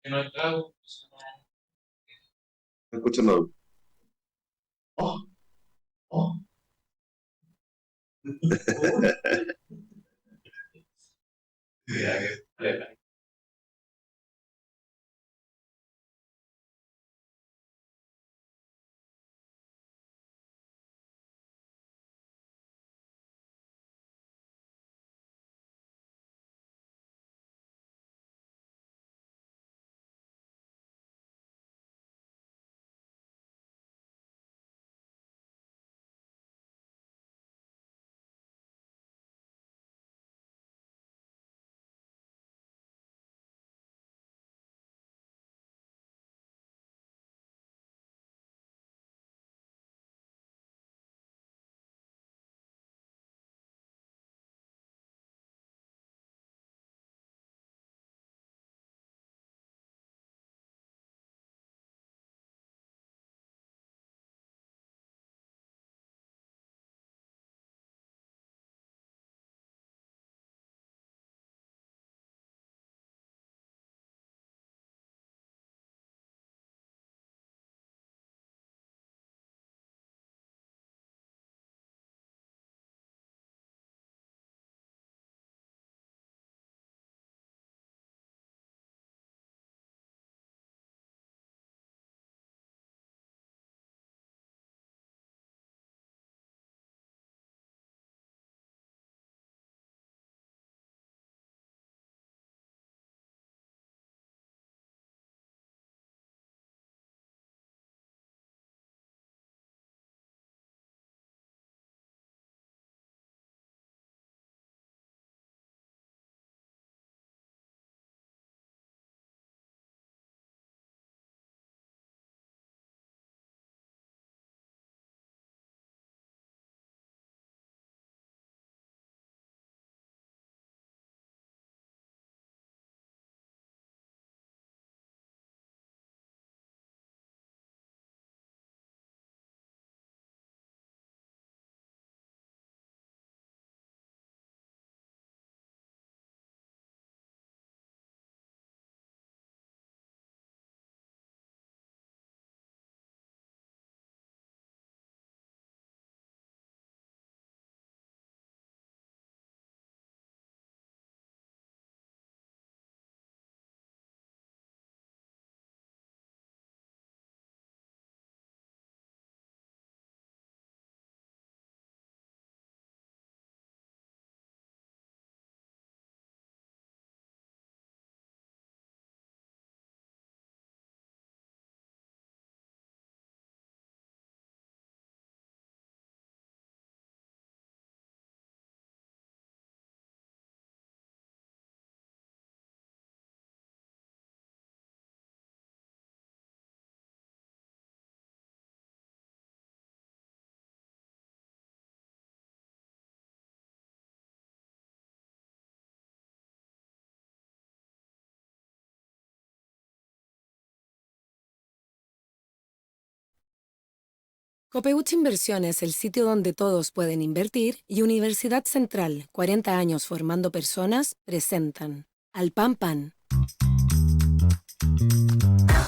No escucho nada. Oh, oh. Copeuch Inversiones, el sitio donde todos pueden invertir, y Universidad Central, 40 años formando personas, presentan Al Pan Pan.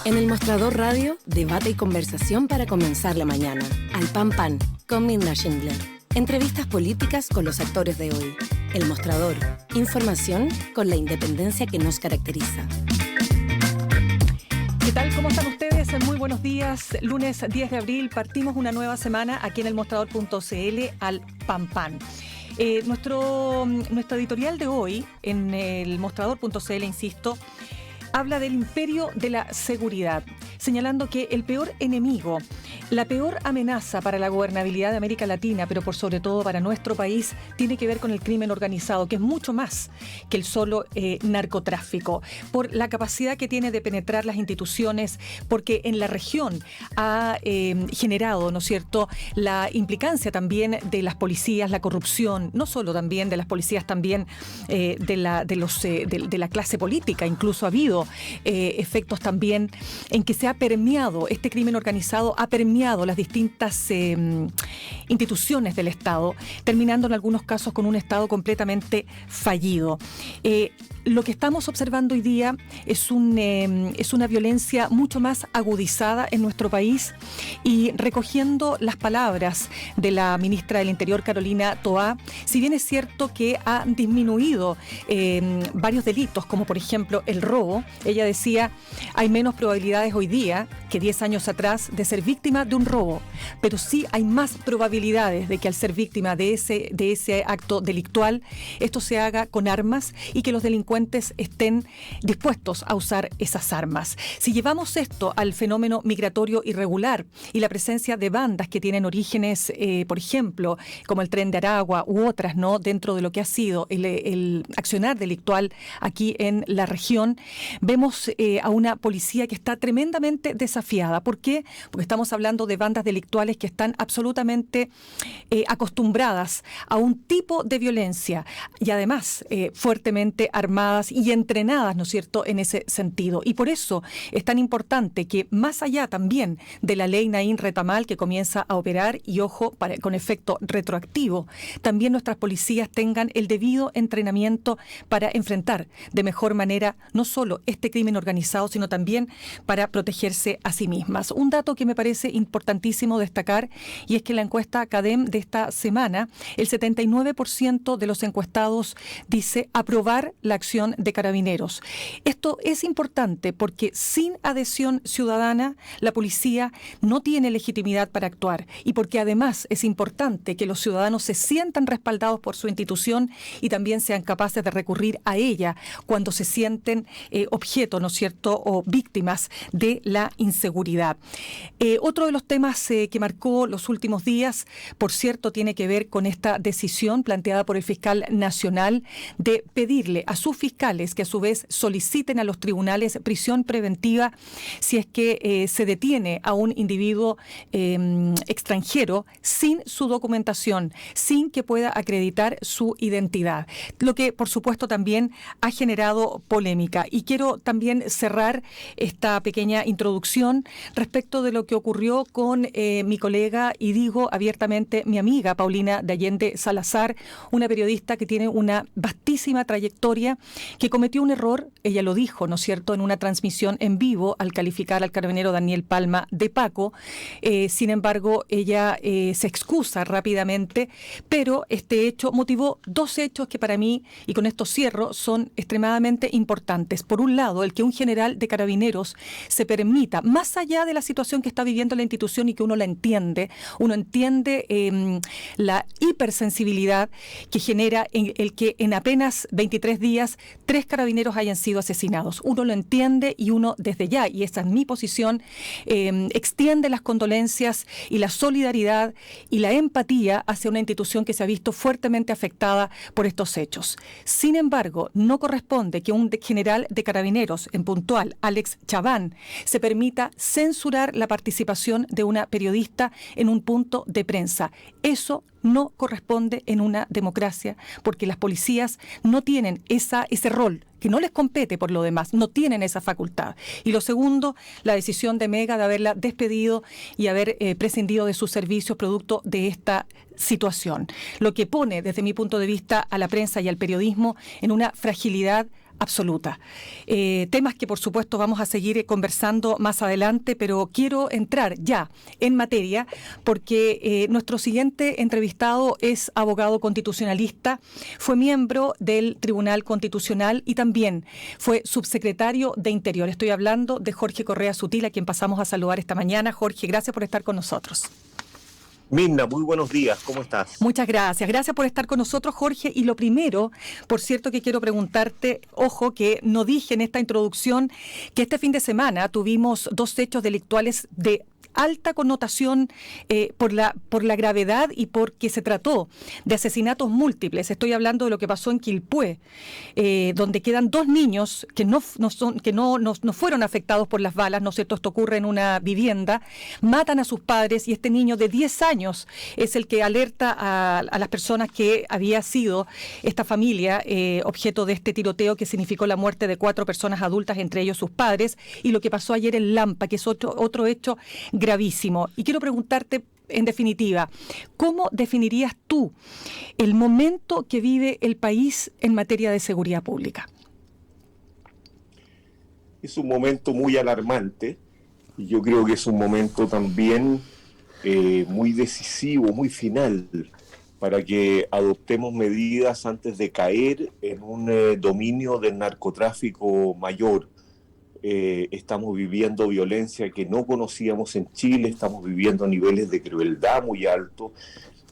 En el Mostrador Radio, debate y conversación para comenzar la mañana. Al Pan Pan, con Minda Schindler. Entrevistas políticas con los actores de hoy. El Mostrador, información con la independencia que nos caracteriza. ¿Qué tal? ¿Cómo están ustedes? Muy buenos días. Lunes 10 de abril partimos una nueva semana aquí en el mostrador.cl al Pan Pan. Nuestro editorial de hoy en el mostrador.cl, insisto, habla del imperio de la seguridad, señalando que el peor enemigo, la peor amenaza para la gobernabilidad de América Latina, pero por sobre todo para nuestro país, tiene que ver con el crimen organizado, que es mucho más que el solo narcotráfico, por la capacidad que tiene de penetrar las instituciones, porque en la región ha generado, ¿no es cierto?, la implicancia también de las policías, la corrupción, no solo también de las policías, también de la clase política. Incluso ha habido efectos también en que se ha permeado, este crimen organizado ha permeado permeado las distintas instituciones del Estado, terminando en algunos casos con un Estado completamente fallido. Lo que estamos observando hoy día es una violencia mucho más agudizada en nuestro país, y recogiendo las palabras de la ministra del Interior, Carolina Toá, si bien es cierto que ha disminuido varios delitos, como por ejemplo el robo, ella decía, hay menos probabilidades hoy día que 10 años atrás de ser víctima de un robo, pero sí hay más probabilidades de que al ser víctima de ese acto delictual, esto se haga con armas y que los delincuentes estén dispuestos a usar esas armas. Si llevamos esto al fenómeno migratorio irregular y la presencia de bandas que tienen orígenes, por ejemplo, como el Tren de Aragua u otras, ¿no?, dentro de lo que ha sido el accionar delictual aquí en la región, vemos a una policía que está tremendamente desafiada. ¿Por qué? Porque estamos hablando de bandas delictuales que están absolutamente acostumbradas a un tipo de violencia y además fuertemente armadas y entrenadas, ¿no es cierto?, en ese sentido. Y por eso es tan importante que, más allá también de la ley Naín Retamal que comienza a operar, y ojo, con efecto retroactivo, también nuestras policías tengan el debido entrenamiento para enfrentar de mejor manera no solo este crimen organizado, sino también para protegerse a sí mismas. Un dato que me parece importantísimo destacar, y es que la encuesta CADEM de esta semana, el 79% de los encuestados dice aprobar la acción de Carabineros. Esto es importante porque sin adhesión ciudadana la policía no tiene legitimidad para actuar, y porque además es importante que los ciudadanos se sientan respaldados por su institución y también sean capaces de recurrir a ella cuando se sienten objeto, ¿no es cierto?, o víctimas de la inseguridad. Otro de los temas que marcó los últimos días, por cierto, tiene que ver con esta decisión planteada por el fiscal nacional de pedirle a sus fiscales que a su vez soliciten a los tribunales prisión preventiva si es que se detiene a un individuo extranjero sin su documentación, sin que pueda acreditar su identidad, lo que por supuesto también ha generado polémica. Y quiero también cerrar esta pequeña introducción respecto de lo que ocurrió con mi colega, y digo abiertamente mi amiga Paulina de Allende Salazar, una periodista que tiene una vastísima trayectoria, que cometió un error, ella lo dijo, ¿no es cierto?, en una transmisión en vivo al calificar al carabinero Daniel Palma de Paco. Sin embargo, ella se excusa rápidamente, pero este hecho motivó dos hechos que para mí, y con esto cierro, son extremadamente importantes. Por un lado, el que un general de carabineros se permita, más allá de la situación que está viviendo la institución y que uno entiende la hipersensibilidad que genera el que en apenas 23 días 3 carabineros hayan sido asesinados. Uno lo entiende y uno desde ya, y esa es mi posición, extiende las condolencias y la solidaridad y la empatía hacia una institución que se ha visto fuertemente afectada por estos hechos. Sin embargo, no corresponde que un general de carabineros, en puntual, Alex Chaván, se permita censurar la participación de una periodista en un punto de prensa. Eso no corresponde en una democracia, porque las policías no tienen ese rol, que no les compete por lo demás, no tienen esa facultad. Y lo segundo, la decisión de Mega de haberla despedido y haber prescindido de sus servicios producto de esta situación, lo que pone desde mi punto de vista a la prensa y al periodismo en una fragilidad absoluta. Temas que por supuesto vamos a seguir conversando más adelante, pero quiero entrar ya en materia porque nuestro siguiente entrevistado es abogado constitucionalista, fue miembro del Tribunal Constitucional y también fue subsecretario de Interior. Estoy hablando de Jorge Correa Sutil, a quien pasamos a saludar esta mañana. Jorge, gracias por estar con nosotros. Mirna, muy buenos días, ¿cómo estás? Muchas gracias, gracias por estar con nosotros, Jorge. Y lo primero, por cierto, que quiero preguntarte, ojo, que no dije en esta introducción, que este fin de semana tuvimos 2 hechos delictuales de alta connotación por la gravedad y porque se trató de asesinatos múltiples. Estoy hablando de lo que pasó en Quilpué, donde quedan 2 niños que no fueron afectados por las balas, ¿no es cierto? Esto ocurre en una vivienda, matan a sus padres y este niño de 10 años es el que alerta a las personas que había sido esta familia objeto de este tiroteo que significó la muerte de 4 personas adultas, entre ellos sus padres, y lo que pasó ayer en Lampa, que es otro hecho gravísimo. Y quiero preguntarte, en definitiva, ¿cómo definirías tú el momento que vive el país en materia de seguridad pública? Es un momento muy alarmante y yo creo que es un momento también muy decisivo, muy final, para que adoptemos medidas antes de caer en un dominio del narcotráfico mayor. Estamos viviendo violencia que no conocíamos en Chile, estamos viviendo niveles de crueldad muy altos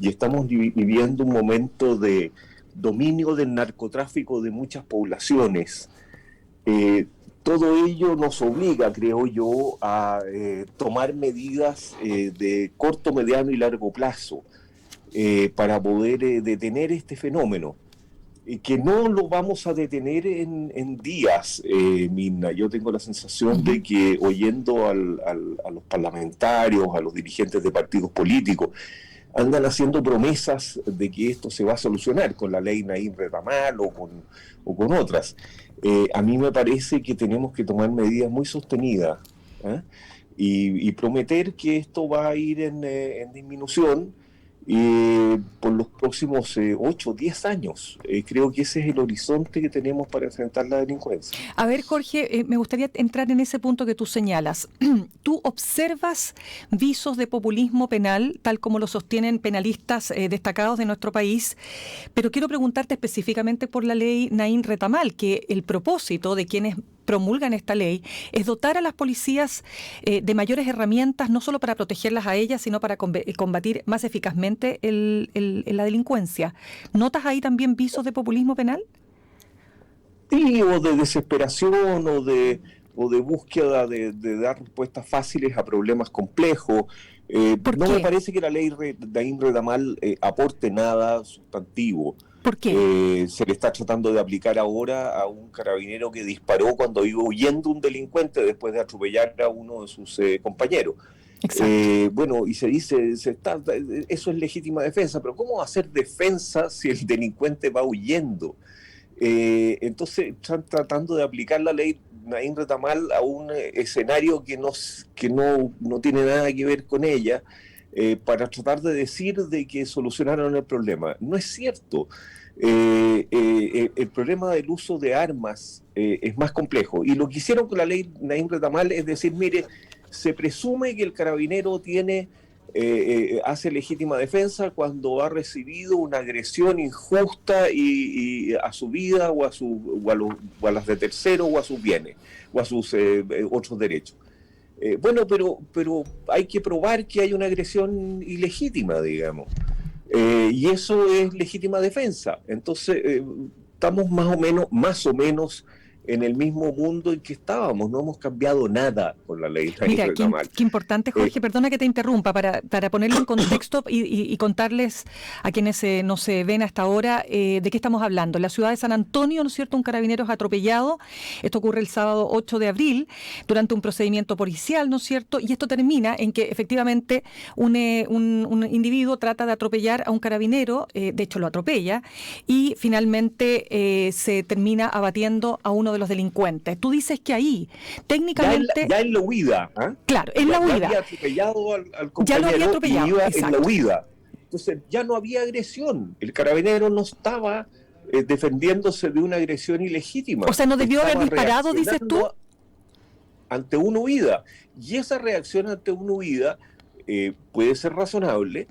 y estamos viviendo un momento de dominio del narcotráfico de muchas poblaciones. Todo ello nos obliga, creo yo, a tomar medidas de corto, mediano y largo plazo para poder detener este fenómeno. Que no lo vamos a detener en días, Mirna. Yo tengo la sensación de que oyendo a los parlamentarios, a los dirigentes de partidos políticos, andan haciendo promesas de que esto se va a solucionar con la ley Naim Retamal o con otras. A mí me parece que tenemos que tomar medidas muy sostenidas, ¿eh? Y prometer que esto va a ir en disminución por los próximos 8 o 10 años. Creo que ese es el horizonte que tenemos para enfrentar la delincuencia. A ver, Jorge, me gustaría entrar en ese punto que tú señalas. ¿Tú observas visos de populismo penal, tal como lo sostienen penalistas destacados de nuestro país? Pero quiero preguntarte específicamente por la ley Naim Retamal, que el propósito de quienes promulgan esta ley es dotar a las policías de mayores herramientas, no solo para protegerlas a ellas, sino para combatir más eficazmente la delincuencia. ¿Notas ahí también visos de populismo penal? Sí, o de desesperación o de búsqueda de dar respuestas fáciles a problemas complejos. No me parece que la ley Naim Retamal aporte nada sustantivo. ¿Por qué? Se le está tratando de aplicar ahora a un carabinero que disparó cuando iba huyendo un delincuente después de atropellar a uno de sus compañeros. Bueno, y se dice, eso es legítima defensa, pero ¿cómo hacer defensa si el delincuente va huyendo? Entonces están tratando de aplicar la ley Naim Retamal a un escenario que no tiene nada que ver con ella, para tratar de decir de que solucionaron el problema. No es cierto. El problema del uso de armas es más complejo. Y lo que hicieron con la ley Naim Retamal es decir, mire, se presume que el carabinero hace legítima defensa cuando ha recibido una agresión injusta y a su vida o a las de terceros o a sus bienes o a sus otros derechos. Bueno, pero hay que probar que hay una agresión ilegítima, digamos. Y eso es legítima defensa. Entonces, estamos más o menos en el mismo mundo en que estábamos. No hemos cambiado nada con la ley. Mira, qué importante, Jorge, perdona que te interrumpa, para ponerlo en contexto y contarles a quienes no se ven hasta ahora de qué estamos hablando. En la ciudad de San Antonio, ¿no es cierto?, un carabinero es atropellado. Esto ocurre el sábado 8 de abril durante un procedimiento policial, ¿no es cierto? Y esto termina en que efectivamente un individuo trata de atropellar a un carabinero, de hecho lo atropella, y finalmente se termina abatiendo a uno de los delincuentes. Tú dices que ahí, técnicamente... Ya en la huida. ¿Eh? Claro, en la huida. Ya había atropellado al compañero, ya lo había atropellado, y iba exacto. En la huida. Entonces ya no había agresión. El carabinero no estaba defendiéndose de una agresión ilegítima. O sea, no debió haber disparado, dices tú. Ante una huida. Y esa reacción ante una huida puede ser razonable.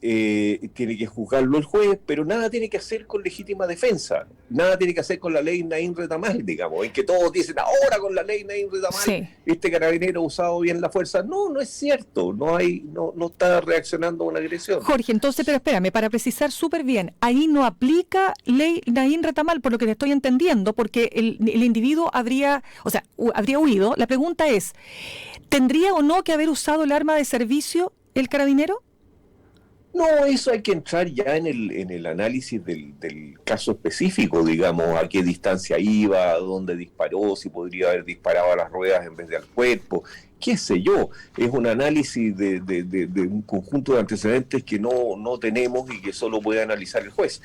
Tiene que juzgarlo el juez, pero nada tiene que hacer con legítima defensa, nada tiene que hacer con la ley Naim Retamal, digamos, en que todos dicen ahora con la ley Naim Retamal, sí, este carabinero ha usado bien la fuerza. No es cierto, no está reaccionando a una agresión. Jorge, entonces, pero espérame, para precisar súper bien, ahí no aplica ley Naim Retamal, por lo que te estoy entendiendo, porque el individuo habría huido. La pregunta es, ¿tendría o no que haber usado el arma de servicio el carabinero? No, eso hay que entrar ya en el análisis del caso específico, digamos, a qué distancia iba, a dónde disparó, si podría haber disparado a las ruedas en vez de al cuerpo, qué sé yo. Es un análisis de un conjunto de antecedentes que no tenemos y que solo puede analizar el juez.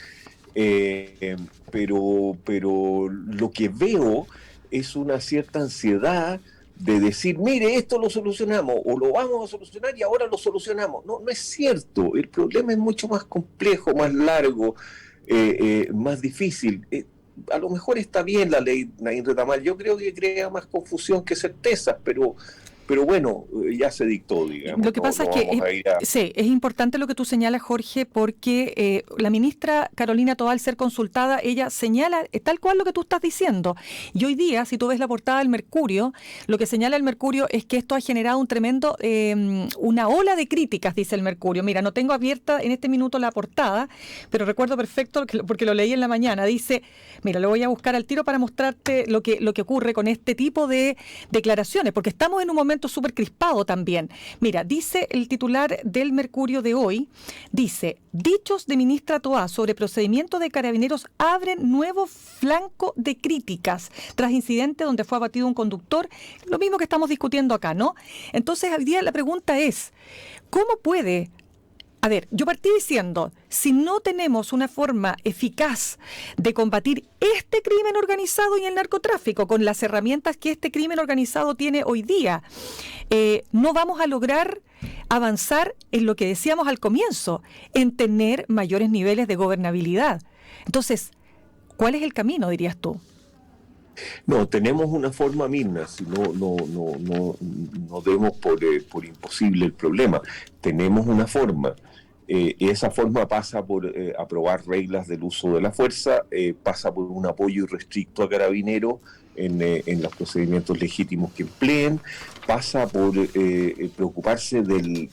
Pero lo que veo es una cierta ansiedad de decir, mire, esto lo solucionamos, o lo vamos a solucionar y ahora lo solucionamos. No, no es cierto. El problema es mucho más complejo, más largo, más difícil. A lo mejor está bien la ley Naín Retamal. Yo creo que crea más confusión que certezas, pero bueno, ya se dictó, digamos. Lo que pasa es que sí, es importante lo que tú señalas, Jorge, porque la ministra Carolina Toal, ser consultada, ella señala tal cual lo que tú estás diciendo. Y hoy día, si tú ves la portada del Mercurio, lo que señala el Mercurio es que esto ha generado un tremendo, una ola de críticas, dice el Mercurio. Mira, no tengo abierta en este minuto la portada, pero recuerdo perfecto porque lo leí en la mañana. Dice, mira, lo voy a buscar al tiro para mostrarte lo que ocurre con este tipo de declaraciones, porque estamos en un momento súper crispado también. Mira, dice el titular del Mercurio de hoy, dice, dichos de ministra Toá sobre procedimientos de Carabineros abren nuevo flanco de críticas tras incidente donde fue abatido un conductor, lo mismo que estamos discutiendo acá, ¿no? Entonces, hoy día la pregunta es, ¿cómo puede? A ver, yo partí diciendo, si no tenemos una forma eficaz de combatir este crimen organizado y el narcotráfico con las herramientas que este crimen organizado tiene hoy día, no vamos a lograr avanzar en lo que decíamos al comienzo, en tener mayores niveles de gobernabilidad. Entonces, ¿cuál es el camino, dirías tú? No, tenemos una forma misma, si no demos por imposible el problema. Tenemos una forma. Esa forma pasa por aprobar reglas del uso de la fuerza, pasa por un apoyo irrestricto a Carabineros en los procedimientos legítimos que empleen, pasa por preocuparse del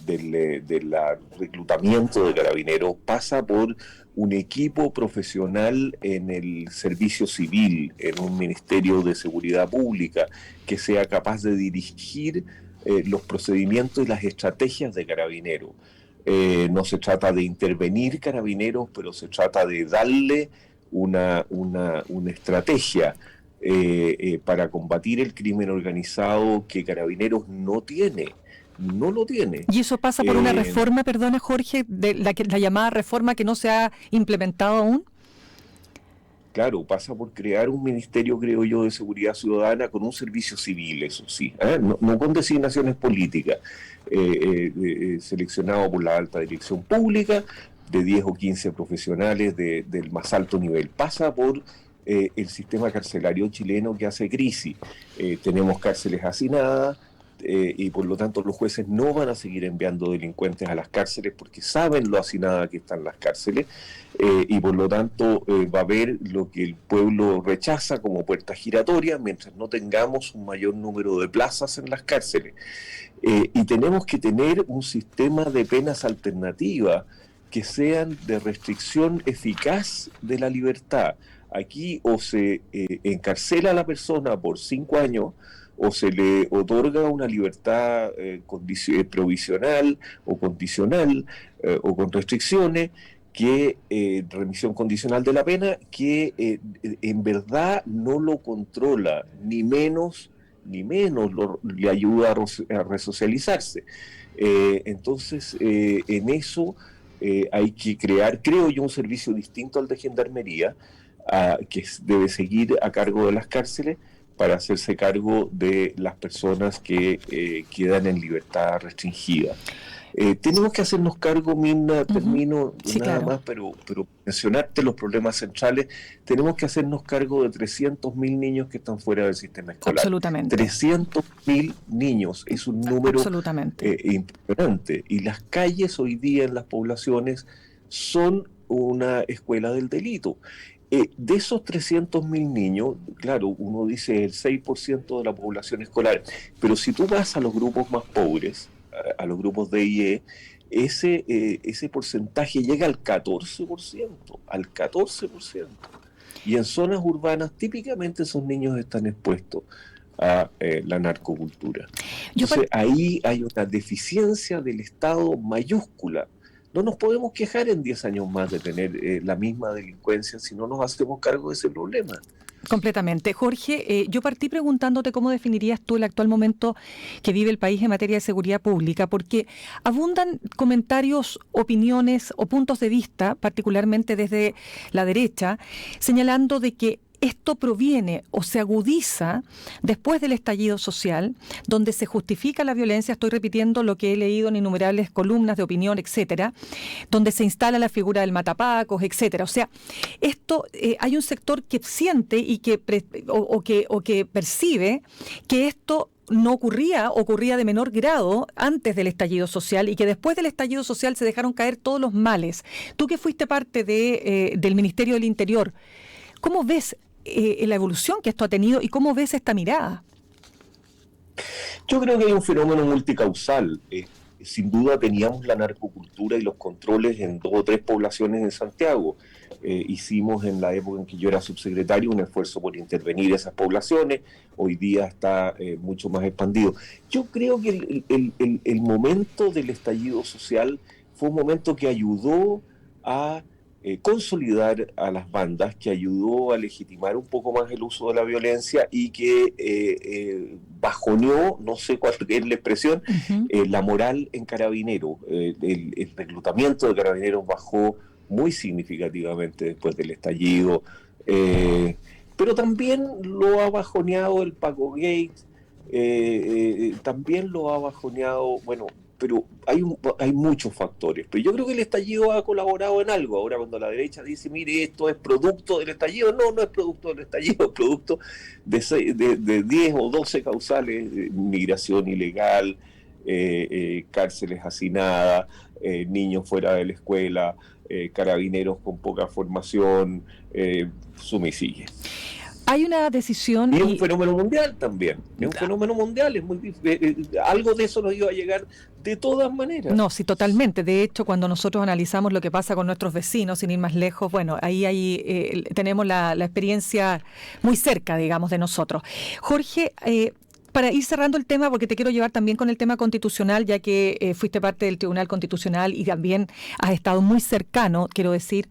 reclutamiento de Carabineros, pasa por un equipo profesional en el servicio civil, en un Ministerio de Seguridad Pública, que sea capaz de dirigir los procedimientos y las estrategias de Carabineros. No se trata de intervenir Carabineros, pero se trata de darle una estrategia para combatir el crimen organizado que Carabineros no tiene. No lo tiene. ¿Y eso pasa por una reforma, perdona Jorge, de la llamada reforma que no se ha implementado aún? Claro, pasa por crear un ministerio, creo yo, de seguridad ciudadana con un servicio civil, eso sí, no con designaciones políticas, seleccionado por la alta dirección pública, de 10 o 15 profesionales del más alto nivel. Pasa por el sistema carcelario chileno que hace crisis. Tenemos cárceles hacinadas, y por lo tanto los jueces no van a seguir enviando delincuentes a las cárceles porque saben lo hacinadas que están las cárceles, y por lo tanto va a haber lo que el pueblo rechaza como puertas giratorias mientras no tengamos un mayor número de plazas en las cárceles. Y tenemos que tener un sistema de penas alternativas que sean de restricción eficaz de la libertad. Aquí o se encarcela a la persona por 5 años, o se le otorga una libertad provisional o condicional o con restricciones, que remisión condicional de la pena, que en verdad no lo controla, ni menos le ayuda a resocializarse. Entonces, en eso hay que crear, creo yo, un servicio distinto al de Gendarmería, que debe seguir a cargo de las cárceles, para hacerse cargo de las personas que quedan en libertad restringida. Tenemos que hacernos cargo, Mirna, termino sí, nada claro. más, pero mencionarte los problemas centrales. Tenemos que hacernos cargo de 300.000 niños que están fuera del sistema escolar. Absolutamente. 300.000 niños, es un número impresionante. Y las calles hoy día en las poblaciones son una escuela del delito. De esos 300.000 niños, claro, uno dice el 6% de la población escolar, pero si tú vas a los grupos más pobres, a los grupos D y E, ese porcentaje llega al 14%, al 14%. Y en zonas urbanas típicamente esos niños están expuestos a la narcocultura. Entonces ahí hay una deficiencia del Estado mayúscula. No nos podemos quejar en 10 años más de tener la misma delincuencia si no nos hacemos cargo de ese problema. Completamente. Jorge, yo partí preguntándote cómo definirías tú el actual momento que vive el país en materia de seguridad pública, porque abundan comentarios, opiniones o puntos de vista, particularmente desde la derecha, señalando de que esto proviene o se agudiza después del estallido social, donde se justifica la violencia. Estoy repitiendo lo que he leído en innumerables columnas de opinión, etcétera, donde se instala la figura del matapacos, etcétera. O sea, esto hay un sector que siente y que percibe que esto no ocurría de menor grado antes del estallido social y que después del estallido social se dejaron caer todos los males. Tú que fuiste parte del Ministerio del Interior, ¿cómo ves la evolución que esto ha tenido y cómo ves esta mirada? Yo creo que hay un fenómeno multicausal. Sin duda teníamos la narcocultura y los controles en 2 o 3 poblaciones en Santiago. Hicimos en la época en que yo era subsecretario un esfuerzo por intervenir esas poblaciones. Hoy día está mucho más expandido. Yo creo que el momento del estallido social fue un momento que ayudó a consolidar a las bandas, que ayudó a legitimar un poco más el uso de la violencia y que bajoneó, no sé cuál es la expresión, la moral en Carabineros. El reclutamiento de Carabineros bajó muy significativamente después del estallido, pero también lo ha bajoneado el Paco Gates, también lo ha bajoneado, bueno, pero hay muchos factores. Pero yo creo que el estallido ha colaborado en algo. Ahora cuando la derecha dice, mire, esto es producto del estallido, no es producto del estallido, es producto de 10 o 12 causales: migración ilegal, cárceles hacinadas, niños fuera de la escuela, carabineros con poca formación, suma y sigue. Hay una decisión... Y es un fenómeno mundial también, es un fenómeno mundial, es muy, algo de eso nos iba a llegar de todas maneras. No, sí, totalmente. De hecho, cuando nosotros analizamos lo que pasa con nuestros vecinos, sin ir más lejos, bueno, ahí tenemos la experiencia muy cerca, digamos, de nosotros. Jorge, para ir cerrando el tema, porque te quiero llevar también con el tema constitucional, ya que fuiste parte del Tribunal Constitucional y también has estado muy cercano, quiero decir,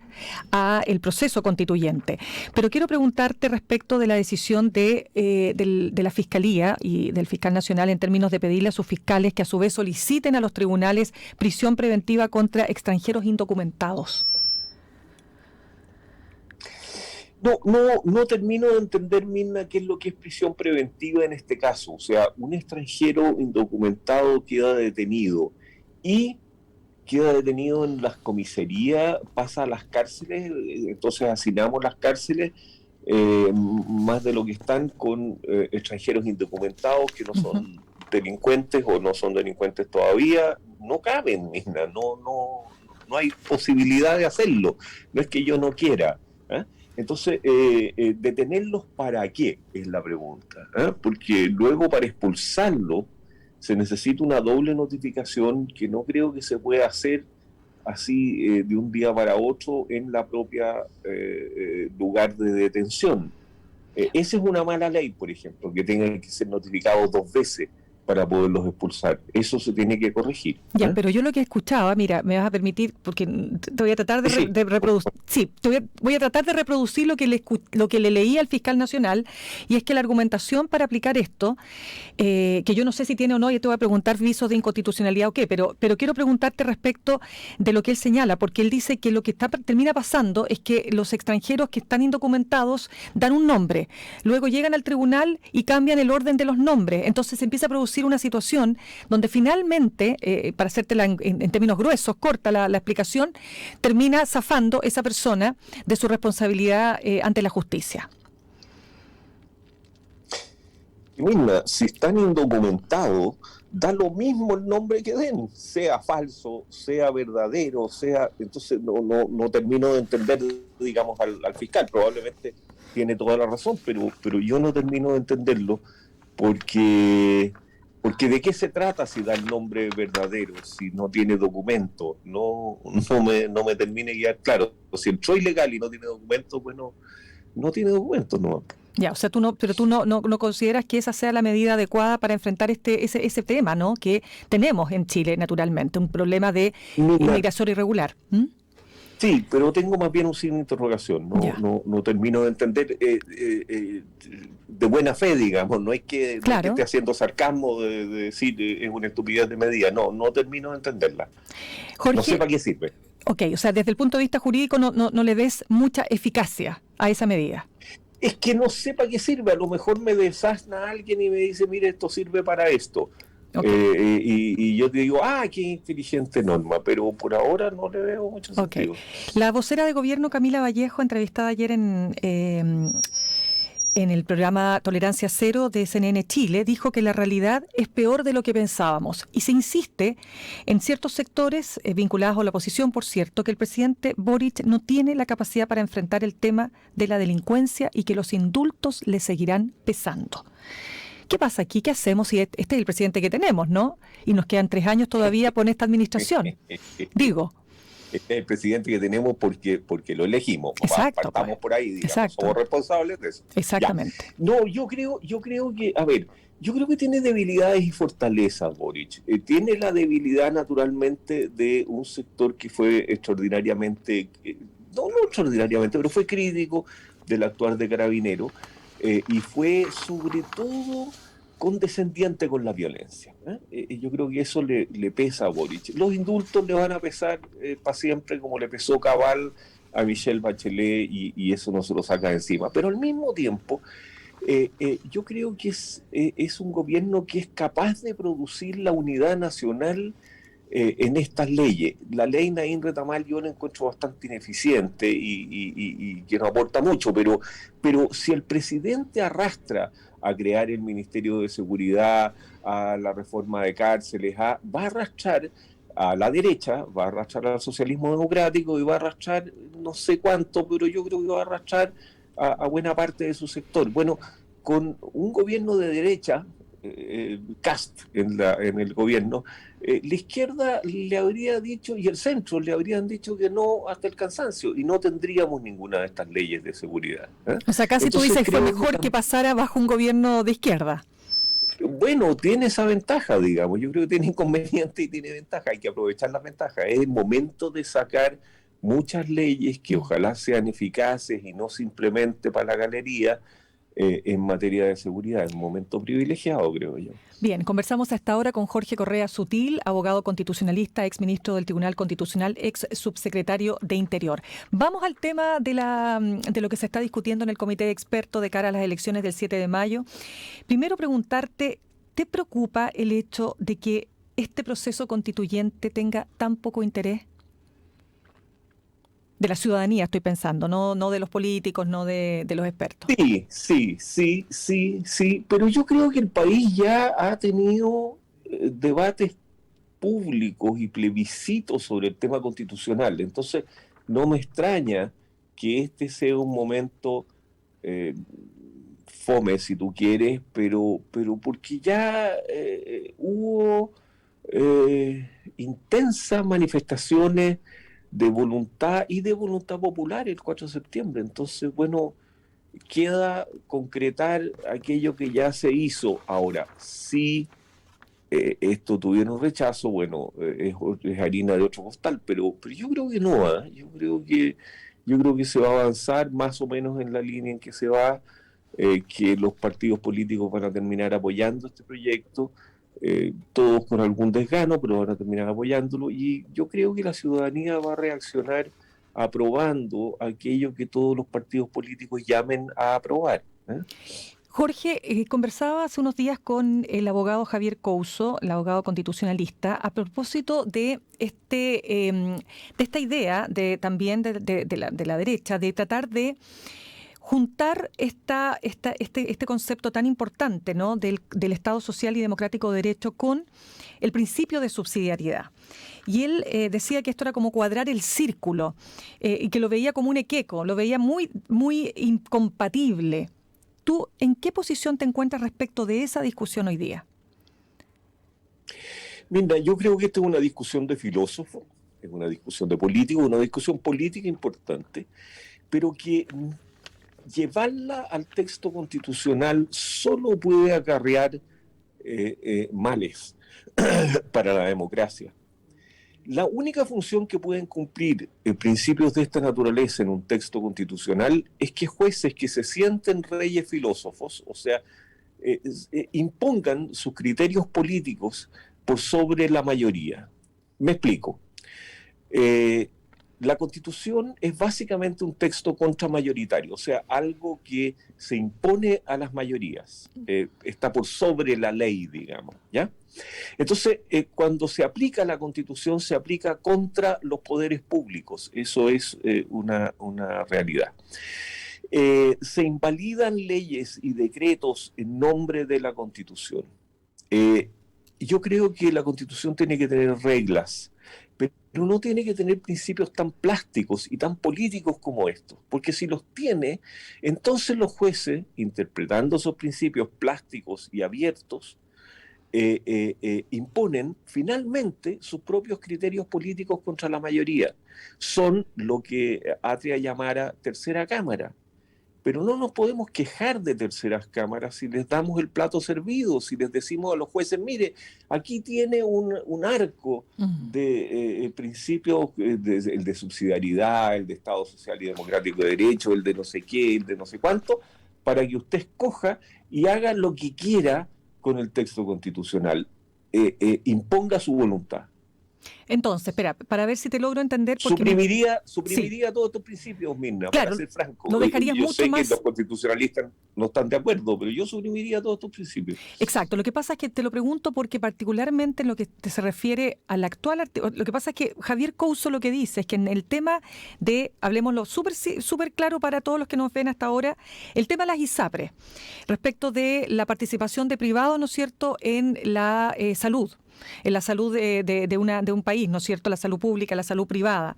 a el proceso constituyente. Pero quiero preguntarte respecto de la decisión de la Fiscalía y del Fiscal Nacional en términos de pedirle a sus fiscales que a su vez soliciten a los tribunales prisión preventiva contra extranjeros indocumentados. No termino de entender, Mirna, qué es lo que es prisión preventiva en este caso. O sea, un extranjero indocumentado queda detenido en las comisarías, pasa a las cárceles, entonces asignamos las cárceles más de lo que están con extranjeros indocumentados que no son delincuentes o no son delincuentes todavía. No caben, Mirna, no hay posibilidad de hacerlo. No es que yo no quiera, ¿eh? Entonces, ¿detenerlos para qué? Es la pregunta, ¿eh? Porque luego para expulsarlo se necesita una doble notificación que no creo que se pueda hacer así de un día para otro en la propia lugar de detención. Esa es una mala ley, por ejemplo, que tengan que ser notificados 2 veces para poderlos expulsar. Eso se tiene que corregir. Ya, pero yo lo que escuchaba, mira, me vas a permitir, porque te voy a tratar de reproducir. Sí, voy a tratar de reproducir lo que le leí al Fiscal Nacional, y es que la argumentación para aplicar esto, que yo no sé si tiene o no, y te voy a preguntar visos de inconstitucionalidad o qué, pero quiero preguntarte respecto de lo que él señala, porque él dice que lo que termina pasando es que los extranjeros que están indocumentados dan un nombre, luego llegan al tribunal y cambian el orden de los nombres, entonces se empieza a producir una situación donde finalmente, para hacértela en términos gruesos, corta la explicación, termina zafando esa persona de su responsabilidad ante la justicia. Mirna, si están indocumentados, da lo mismo el nombre que den, sea falso, sea verdadero, entonces no termino de entender, digamos, al fiscal. Probablemente tiene toda la razón, pero yo no termino de entenderlo porque ¿de qué se trata si da el nombre verdadero, si no tiene documento? No me termina de guiar claro. Si entró ilegal y no tiene documento, bueno, no tiene documento, no. Ya, o sea, tú no consideras que esa sea la medida adecuada para enfrentar ese tema, ¿no? Que tenemos en Chile, naturalmente, un problema de inmigración irregular. Sí, pero tengo más bien un signo de interrogación. No termino de entender de buena fe, digamos. No es que esté haciendo sarcasmo de decir es una estupidez de medida. No termino de entenderla. Jorge, no sé para qué sirve. Ok, o sea, desde el punto de vista jurídico no le ves mucha eficacia a esa medida. es que no sé para qué sirve. A lo mejor me desasna alguien y me dice, mire, esto sirve para esto. Y yo te digo, qué inteligente norma, pero por ahora no le veo mucho sentido. La vocera de gobierno, Camila Vallejo, entrevistada ayer en el programa Tolerancia Cero de CNN Chile, dijo que la realidad es peor de lo que pensábamos y se insiste en ciertos sectores vinculados a la oposición, por cierto, que el presidente Boric no tiene la capacidad para enfrentar el tema de la delincuencia y que los indultos le seguirán pesando. ¿Qué pasa aquí? ¿Qué hacemos si este es el presidente que tenemos, no? Y nos quedan 3 años todavía con esta administración. Digo. Este es el presidente que tenemos porque lo elegimos. Exacto, partamos por ahí, digamos. Exacto. Somos responsables de eso. Exactamente. Ya. No, yo creo que, yo creo que tiene debilidades y fortalezas, Boric. Tiene la debilidad, naturalmente, de un sector que fue extraordinariamente, no extraordinariamente, pero fue crítico del actuar de Carabinero. Y fue sobre todo condescendiente con la violencia. Yo creo que eso le pesa a Boric. Los indultos le van a pesar para siempre, como le pesó cabal a Michelle Bachelet, y eso no se lo saca de encima. Pero al mismo tiempo, yo creo que es un gobierno que es capaz de producir la unidad nacional en estas leyes. La ley Naín Retamal yo la encuentro bastante ineficiente y que no aporta mucho, pero si el presidente arrastra a crear el Ministerio de Seguridad, a la reforma de cárceles, va a arrastrar a la derecha, va a arrastrar al socialismo democrático y va a arrastrar no sé cuánto, pero yo creo que va a arrastrar a buena parte de su sector. Bueno, con un gobierno de derecha, Kast en el gobierno, la izquierda le habría dicho, y el centro le habrían dicho que no hasta el cansancio, y no tendríamos ninguna de estas leyes de seguridad. O sea, casi entonces, tú dices que fue mejor que pasara bajo un gobierno de izquierda. Bueno, tiene esa ventaja, digamos. Yo creo que tiene inconveniente y tiene ventaja. Hay que aprovechar las ventajas. Es el momento de sacar muchas leyes que ojalá sean eficaces y no simplemente para la galería, en materia de seguridad. Es un momento privilegiado, creo yo. Bien, conversamos hasta ahora con Jorge Correa Sutil, abogado constitucionalista, ex ministro del Tribunal Constitucional, ex subsecretario de Interior. Vamos al tema de lo que se está discutiendo en el comité de expertos de cara a las elecciones del 7 de mayo. Primero preguntarte, ¿te preocupa el hecho de que este proceso constituyente tenga tan poco interés? De la ciudadanía estoy pensando, no de los políticos, no de los expertos. Sí, pero yo creo que el país ya ha tenido debates públicos y plebiscitos sobre el tema constitucional. Entonces, no me extraña que este sea un momento fome, si tú quieres, pero porque ya hubo intensas manifestaciones de voluntad y de voluntad popular el 4 de septiembre. Entonces, bueno, queda concretar aquello que ya se hizo. Ahora, si esto tuviera un rechazo, bueno, es harina de otro costal, pero yo creo que no, yo creo que se va a avanzar más o menos en la línea en que se va, que los partidos políticos van a terminar apoyando este proyecto, todos con algún desgano, pero van a terminar apoyándolo, y yo creo que la ciudadanía va a reaccionar aprobando aquello que todos los partidos políticos llamen a aprobar. Jorge, conversaba hace unos días con el abogado Javier Couso, el abogado constitucionalista, a propósito de esta idea también de la derecha, de tratar de juntar este concepto tan importante, ¿no?, del Estado social y democrático de derecho con el principio de subsidiariedad. Y él decía que esto era como cuadrar el círculo y que lo veía como un equeco, lo veía muy, muy incompatible. ¿Tú en qué posición te encuentras respecto de esa discusión hoy día? Mira, yo creo que esta es una discusión de filósofos, es una discusión de políticos, una discusión política importante, pero que llevarla al texto constitucional solo puede acarrear males para la democracia. La única función que pueden cumplir principios de esta naturaleza en un texto constitucional es que jueces que se sienten reyes filósofos, o sea, impongan sus criterios políticos por sobre la mayoría. Me explico. la Constitución es básicamente un texto contramayoritario, o sea, algo que se impone a las mayorías, está por sobre la ley, digamos, ¿ya? Entonces, cuando se aplica la Constitución, se aplica contra los poderes públicos, eso es una realidad. Se invalidan leyes y decretos en nombre de la Constitución. Yo creo que la Constitución tiene que tener reglas, pero no tiene que tener principios tan plásticos y tan políticos como estos, porque si los tiene, entonces los jueces, interpretando esos principios plásticos y abiertos, imponen finalmente sus propios criterios políticos contra la mayoría. Son lo que Atria llamara tercera cámara. Pero no nos podemos quejar de terceras cámaras si les damos el plato servido, si les decimos a los jueces, mire, aquí tiene un arco de principios, el de subsidiariedad, el de Estado Social y Democrático de Derecho, el de no sé qué, el de no sé cuánto, para que usted escoja y haga lo que quiera con el texto constitucional, imponga su voluntad. Entonces, espera, para ver si te logro entender. Porque suprimiría todos estos principios, Mirna, claro, para ser franco. lo dejarías yo mucho sé más... que los constitucionalistas no están de acuerdo, pero yo suprimiría todos estos principios. Exacto, lo que pasa es que te lo pregunto porque particularmente en lo que se refiere al actual artículo, lo que pasa es que Javier Couso lo que dice es que en el tema de, hablemoslo súper claro para todos los que nos ven hasta ahora, el tema de las ISAPRES, respecto de la participación de privados, ¿no es cierto?, en la salud. En la salud de un país, ¿no es cierto?, la salud pública, la salud privada.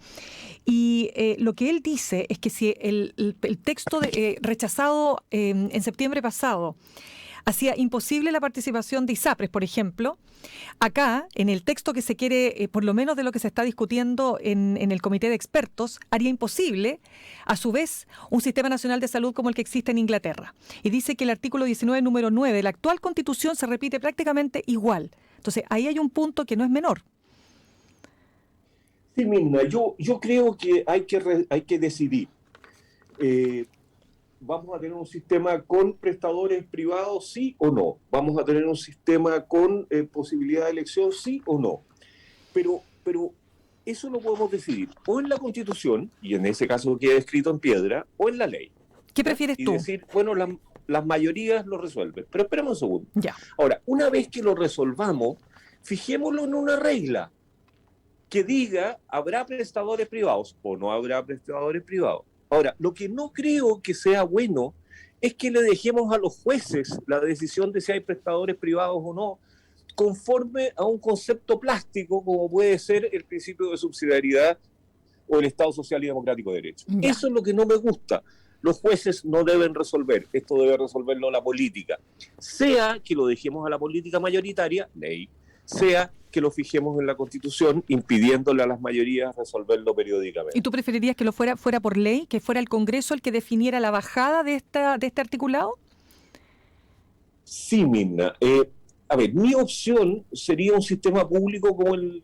Y lo que él dice es que si el texto rechazado en septiembre pasado hacía imposible la participación de ISAPRES, por ejemplo, acá, en el texto que se quiere, por lo menos de lo que se está discutiendo en el comité de expertos, haría imposible, a su vez, un sistema nacional de salud como el que existe en Inglaterra. Y dice que el artículo 19, número 9 de la actual Constitución se repite prácticamente igual. Entonces, ahí hay un punto que no es menor. Sí, Mirna, yo creo que hay que decidir. ¿Vamos a tener un sistema con prestadores privados, sí o no? ¿Vamos a tener un sistema con posibilidad de elección, sí o no? Pero eso lo podemos decidir o en la Constitución, y en ese caso queda escrito en piedra, o en la ley. ¿Qué prefieres tú? Y decir, bueno, las mayorías lo resuelven. Pero espérame un segundo. Ya. Ahora, una vez que lo resolvamos, fijémoslo en una regla que diga, ¿habrá prestadores privados o no habrá prestadores privados? Ahora, lo que no creo que sea bueno es que le dejemos a los jueces la decisión de si hay prestadores privados o no, conforme a un concepto plástico como puede ser el principio de subsidiariedad o el Estado Social y Democrático de Derecho. Ya. Eso es lo que no me gusta. Los jueces no deben resolver, esto debe resolverlo la política. Sea que lo dejemos a la política mayoritaria, ley, sea que lo fijemos en la Constitución, impidiéndole a las mayorías resolverlo periódicamente. ¿Y tú preferirías que lo fuera por ley, que fuera el Congreso el que definiera la bajada de este articulado? Sí, Mirna. A ver, mi opción sería un sistema público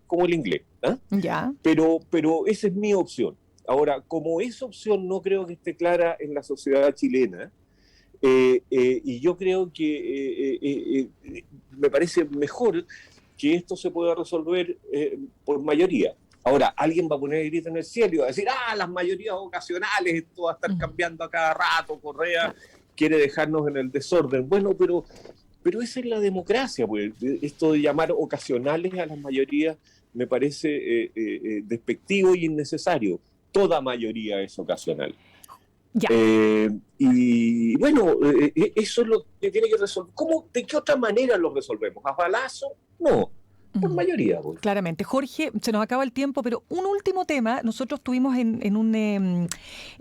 como el inglés, ¿eh? Ya. Pero esa es mi opción. Ahora, como esa opción no creo que esté clara en la sociedad chilena, y yo creo que me parece mejor que esto se pueda resolver por mayoría. Ahora, alguien va a poner el grito en el cielo y va a decir, las mayorías ocasionales, esto va a estar cambiando a cada rato, Correa quiere dejarnos en el desorden. Bueno, pero esa es la democracia, pues. Esto de llamar ocasionales a las mayorías me parece despectivo y innecesario. Toda mayoría es ocasional. Ya. Y bueno, eso es lo que tiene que resolver. ¿De qué otra manera lo resolvemos? ¿A balazo? No, por mayoría. Pues. Claramente. Jorge, se nos acaba el tiempo, pero un último tema. Nosotros tuvimos en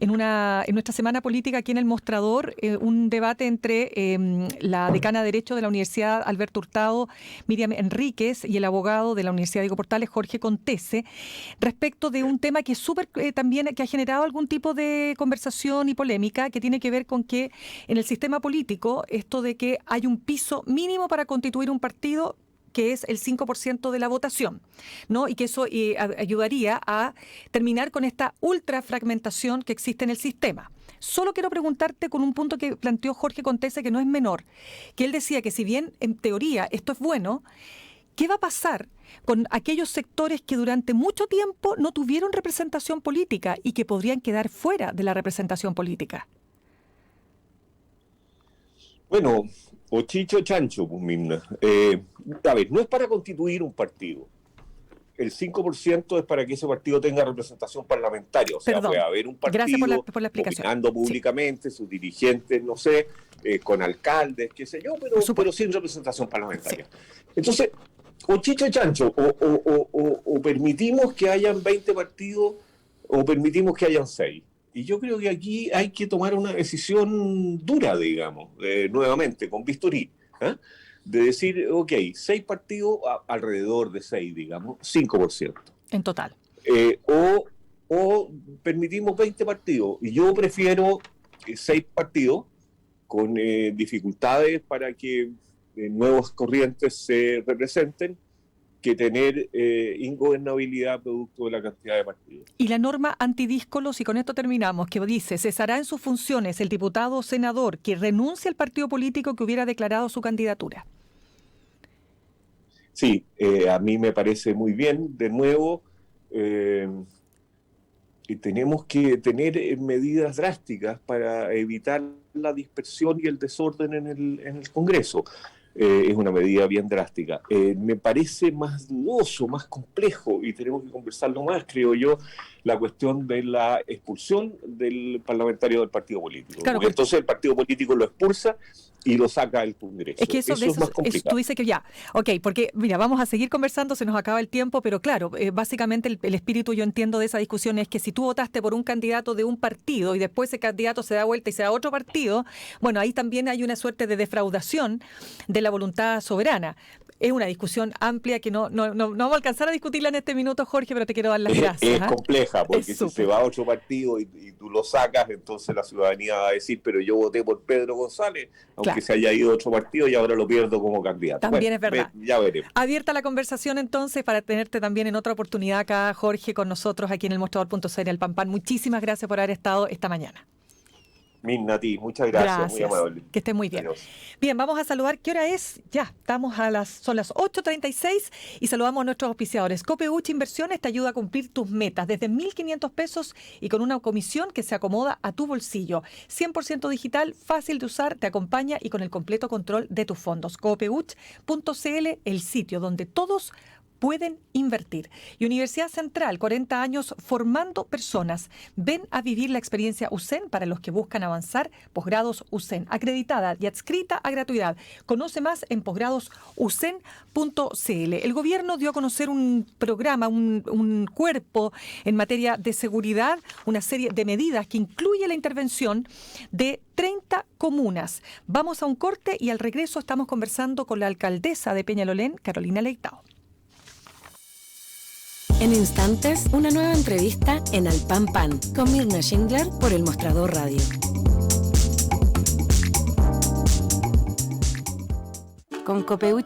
nuestra semana política aquí en El Mostrador un debate entre la decana de Derecho de la Universidad Alberto Hurtado, Miriam Enríquez, y el abogado de la Universidad Diego Portales, Jorge Contese, respecto de un tema que es súper también, que ha generado algún tipo de conversación y polémica, que tiene que ver con que en el sistema político, esto de que hay un piso mínimo para constituir un partido, que es el 5% de la votación, ¿no? Y que eso ayudaría a terminar con esta ultrafragmentación que existe en el sistema. Solo quiero preguntarte con un punto que planteó Jorge Contese, que no es menor, que él decía que si bien en teoría esto es bueno, ¿qué va a pasar con aquellos sectores que durante mucho tiempo no tuvieron representación política y que podrían quedar fuera de la representación política? Bueno, o chicho o chancho, pues, Mirna. A ver, no es para constituir un partido. El 5% es para que ese partido tenga representación parlamentaria. O sea, Perdón. puede haber un Gracias partido por la explicación. opinando públicamente, sus dirigentes, no sé, con alcaldes, qué sé yo, pero sin representación parlamentaria. Sí. Entonces, o chicho o chancho, o permitimos que hayan 20 partidos o permitimos que hayan 6. Y yo creo que aquí hay que tomar una decisión dura, digamos, nuevamente, con bisturí, ¿eh? De decir, ok, 6 partidos, alrededor de 6, digamos, 5%. En total. O permitimos 20 partidos. Y yo prefiero 6 partidos con dificultades para que nuevas corrientes se representen, que tener ingobernabilidad producto de la cantidad de partidos. Y la norma antidíscolos, y con esto terminamos, que dice, cesará en sus funciones el diputado o senador que renuncie al partido político que hubiera declarado su candidatura. Sí, a mí me parece muy bien. De nuevo, tenemos que tener medidas drásticas para evitar la dispersión y el desorden en el Congreso. Es una medida bien drástica. Me parece más dudoso, más complejo, y tenemos que conversarlo más, creo yo, la cuestión de la expulsión del parlamentario del partido político. Claro, entonces el partido político lo expulsa y lo saca del Congreso. Es que eso es más complicado. Tú dices que ya, ok, porque mira, vamos a seguir conversando, se nos acaba el tiempo, pero claro, básicamente el espíritu, yo entiendo, de esa discusión es que si tú votaste por un candidato de un partido y después ese candidato se da vuelta y se da otro partido, bueno, ahí también hay una suerte de defraudación de la voluntad soberana. Es una discusión amplia que no vamos a alcanzar a discutirla en este minuto, Jorge, pero te quiero dar las gracias. Es compleja, porque si se va a otro partido y tú lo sacas, entonces la ciudadanía va a decir, pero yo voté por Pedro González, aunque se haya ido a otro partido y ahora lo pierdo como candidato. También es verdad. Ya veremos. Abierta la conversación entonces para tenerte también en otra oportunidad acá, Jorge, con nosotros aquí en el Mostrador.cl, el Pan Pan. Muchísimas gracias por haber estado esta mañana. Mirna, a ti, muchas gracias, muy amable. Que estés muy bien. Adiós. Bien, vamos a saludar. ¿Qué hora es? Ya, son las 8:36 y saludamos a nuestros auspiciadores. Copeuch Inversiones te ayuda a cumplir tus metas desde 1.500 pesos y con una comisión que se acomoda a tu bolsillo. 100% digital, fácil de usar, te acompaña y con el completo control de tus fondos. Copeuch.cl, el sitio donde todos pueden invertir. Y Universidad Central, 40 años formando personas. Ven a vivir la experiencia USEN para los que buscan avanzar. Posgrados USEN, acreditada y adscrita a gratuidad. Conoce más en posgradosusen.cl. El gobierno dio a conocer un programa, un cuerpo en materia de seguridad, una serie de medidas que incluye la intervención de 30 comunas. Vamos a un corte y al regreso estamos conversando con la alcaldesa de Peñalolén, Carolina Leitao. En instantes, una nueva entrevista en Al Pan Pan con Mirna Schindler por El Mostrador Radio. Con Copeuch